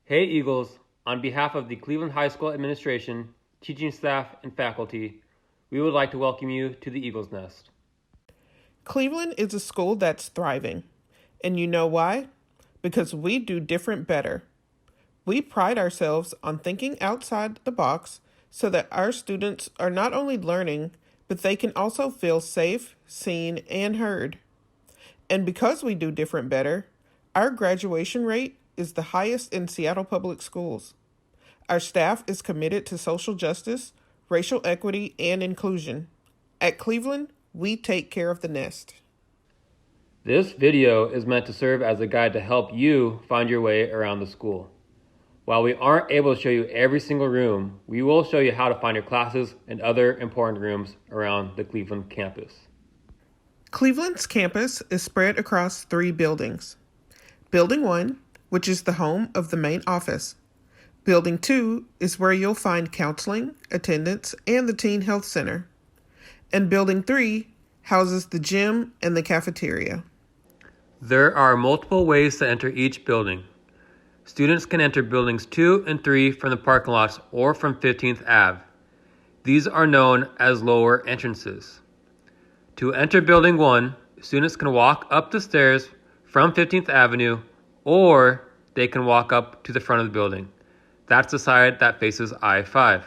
Hey Eagles, on behalf of the Cleveland High School administration, teaching staff, and faculty, we would like to welcome you to the Eagles Nest. Cleveland is a school that's thriving. And you know why? Because we do different better. We pride ourselves on thinking outside the box so that our students are not only learning, but they can also feel safe, seen, and heard. And because we do different better, our graduation rate is the highest in Seattle Public Schools. Our staff is committed to social justice, racial equity, and inclusion. At Cleveland, we take care of the nest. This video is meant to serve as a guide to help you find your way around the school. While we aren't able to show you every single room, we will show you how to find your classes and other important rooms around the Cleveland campus. Cleveland's campus is spread across 3 buildings. Building 1, which is the home of the main office. Building 2 is where you'll find counseling, attendance, and the Teen Health Center. And Building 3 houses the gym and the cafeteria. There are multiple ways to enter each building. Students can enter buildings 2 and 3 from the parking lots or from 15th Ave. These are known as lower entrances. To enter building 1, students can walk up the stairs from 15th Avenue or they can walk up to the front of the building. That's the side that faces I-5.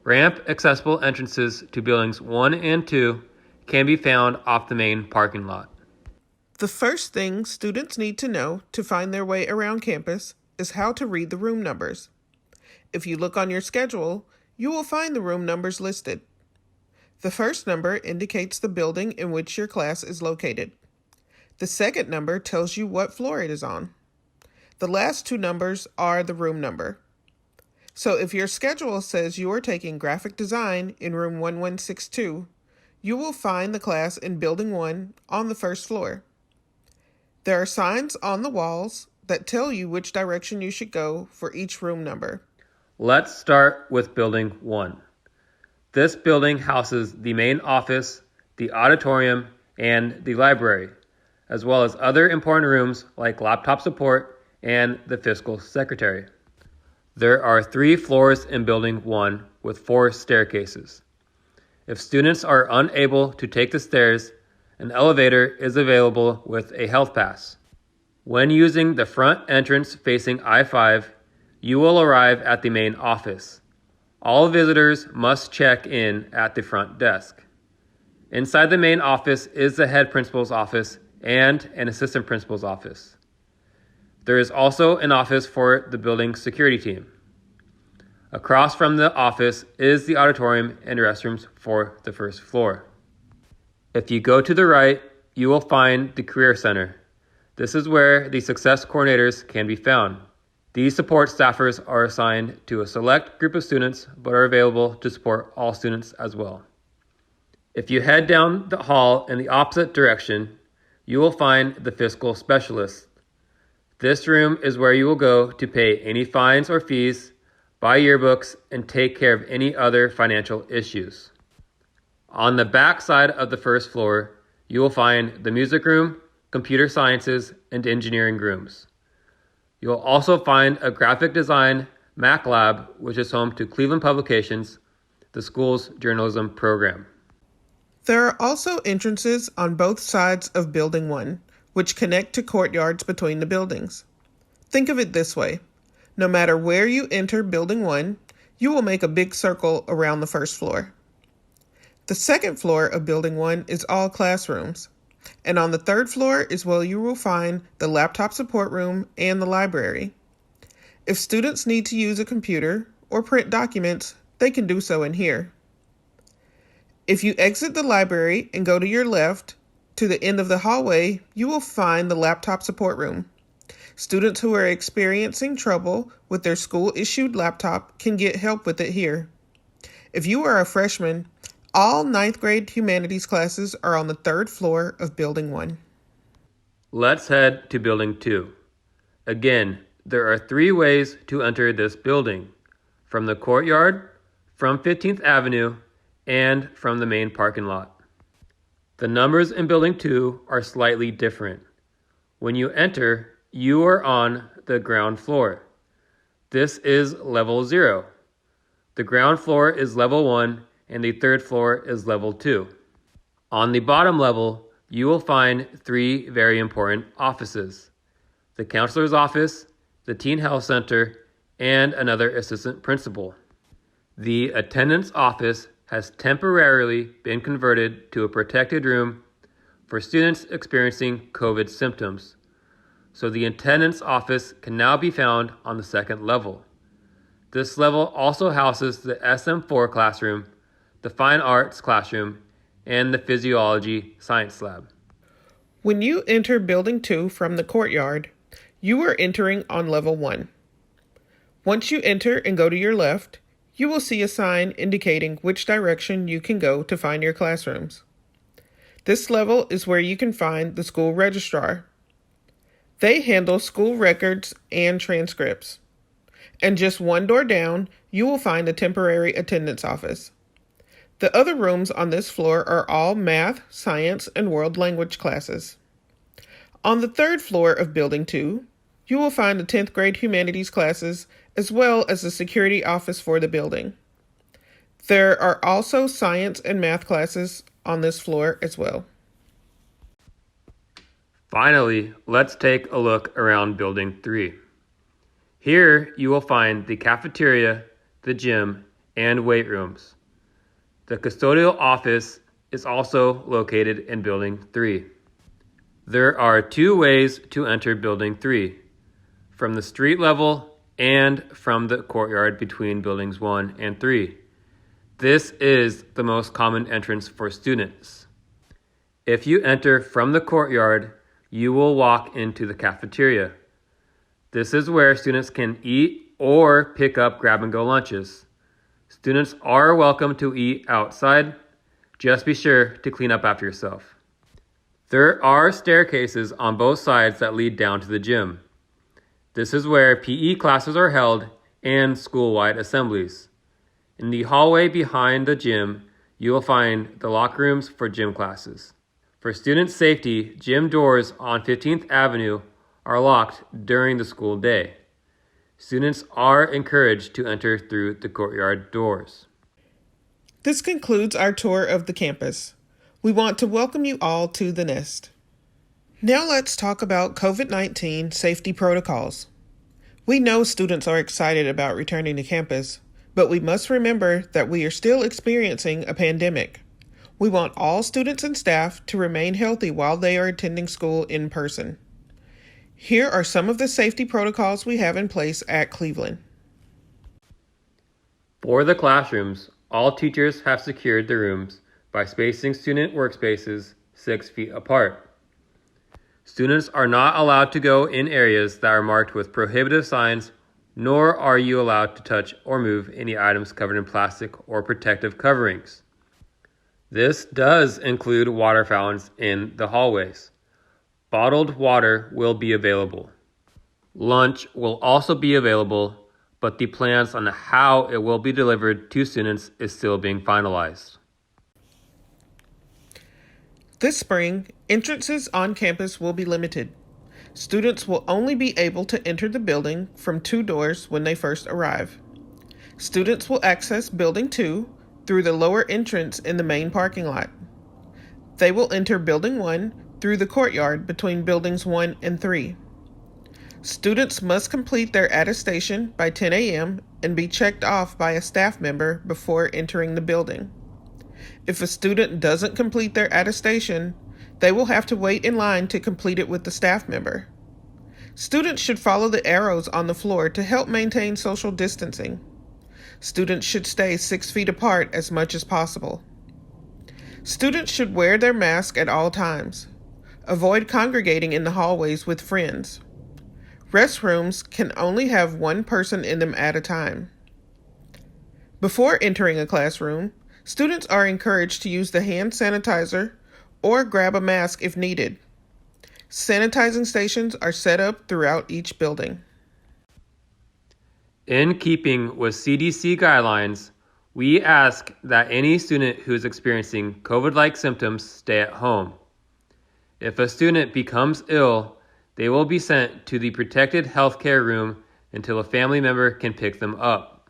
Ramp accessible entrances to buildings 1 and 2 can be found off the main parking lot. The first thing students need to know to find their way around campus is how to read the room numbers. If you look on your schedule, you will find the room numbers listed. The first number indicates the building in which your class is located. The second number tells you what floor it is on. The last 2 numbers are the room number. So if your schedule says you are taking graphic design in room 1162, you will find the class in building 1 on the first floor. There are signs on the walls that tell you which direction you should go for each room number. Let's start with building 1. This building houses the main office, the auditorium, and the library, as well as other important rooms like laptop support and the fiscal secretary. There are 3 floors in building 1 with 4 staircases. If students are unable to take the stairs, an elevator is available with a health pass. When using the front entrance facing I-5, you will arrive at the main office. All visitors must check in at the front desk. Inside the main office is the head principal's office and an assistant principal's office. There is also an office for the building security team. Across from the office is the auditorium and restrooms for the first floor. If you go to the right, you will find the Career Center. This is where the success coordinators can be found. These support staffers are assigned to a select group of students, but are available to support all students as well. If you head down the hall in the opposite direction, you will find the fiscal specialist. This room is where you will go to pay any fines or fees, buy yearbooks, and take care of any other financial issues. On the back side of the first floor, you will find the music room, computer sciences, and engineering rooms. You will also find a graphic design Mac lab, which is home to Cleveland Publications, the school's journalism program. There are also entrances on both sides of Building 1, which connect to courtyards between the buildings. Think of it this way. No matter where you enter Building 1, you will make a big circle around the first floor. The second floor of Building 1 is all classrooms. And on the third floor is where you will find the laptop support room and the library. If students need to use a computer or print documents, they can do so in here. If you exit the library and go to your left, to the end of the hallway, you will find the laptop support room. Students who are experiencing trouble with their school-issued laptop can get help with it here. If you are a freshman, all 9th grade humanities classes are on the 3rd floor of Building 1. Let's head to Building 2. Again, there are 3 ways to enter this building: from the courtyard, from 15th Avenue, and from the main parking lot. The numbers in Building 2 are slightly different. When you enter, you are on the ground floor. This is level 0. The ground floor is level 1 and the third floor is level 2. On the bottom level, you will find 3 very important offices: the counselor's office, the teen health center, and another assistant principal. The attendance office has temporarily been converted to a protected room for students experiencing COVID symptoms, so the attendance office can now be found on the second level. This level also houses the SM4 classroom, the fine arts classroom, and the physiology science lab. When you enter Building 2 from the courtyard, you are entering on level 1. Once you enter and go to your left, you will see a sign indicating which direction you can go to find your classrooms. This level is where you can find the school registrar. They handle school records and transcripts. And just one door down, you will find the temporary attendance office. The other rooms on this floor are all math, science, and world language classes. On the third floor of Building 2, you will find the 10th grade humanities classes as well as the security office for the building. There are also science and math classes on this floor as well. Finally, let's take a look around Building 3. Here you will find the cafeteria, the gym, and weight rooms. The custodial office is also located in Building 3. There are 2 ways to enter Building 3, from the street level and from the courtyard between Buildings 1 and 3. This is the most common entrance for students. If you enter from the courtyard, you will walk into the cafeteria. This is where students can eat or pick up grab-and-go lunches. Students are welcome to eat outside. Just be sure to clean up after yourself. There are staircases on both sides that lead down to the gym. This is where PE classes are held and school-wide assemblies. In the hallway behind the gym, you will find the locker rooms for gym classes. For student safety, gym doors on 15th Avenue are locked during the school day. Students are encouraged to enter through the courtyard doors. This concludes our tour of the campus. We want to welcome you all to the Nest. Now let's talk about COVID-19 safety protocols. We know students are excited about returning to campus, but we must remember that we are still experiencing a pandemic. We want all students and staff to remain healthy while they are attending school in person. Here are some of the safety protocols we have in place at Cleveland. For the classrooms, all teachers have secured the rooms by spacing student workspaces 6 feet apart. Students are not allowed to go in areas that are marked with prohibitive signs, nor are you allowed to touch or move any items covered in plastic or protective coverings. This does include water fountains in the hallways. Bottled water will be available. Lunch will also be available, but the plans on how it will be delivered to students is still being finalized. This spring, entrances on campus will be limited. Students will only be able to enter the building from 2 doors when they first arrive. Students will access Building 2 through the lower entrance in the main parking lot. They will enter Building 1 through the courtyard between Buildings 1 and 3. Students must complete their attestation by 10 a.m. and be checked off by a staff member before entering the building. If a student doesn't complete their attestation, they will have to wait in line to complete it with the staff member. Students should follow the arrows on the floor to help maintain social distancing. Students should stay 6 feet apart as much as possible. Students should wear their mask at all times. Avoid congregating in the hallways with friends. Restrooms can only have 1 person in them at a time. Before entering a classroom, students are encouraged to use the hand sanitizer or grab a mask if needed. Sanitizing stations are set up throughout each building. In keeping with CDC guidelines, we ask that any student who is experiencing COVID-like symptoms stay at home. If a student becomes ill, they will be sent to the protected healthcare room until a family member can pick them up.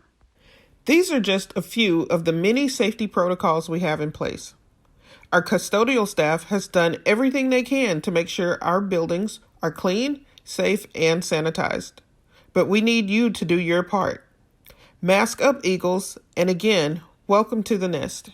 These are just a few of the many safety protocols we have in place. Our custodial staff has done everything they can to make sure our buildings are clean, safe, and sanitized. But we need you to do your part. Mask up, Eagles, and again, welcome to the nest.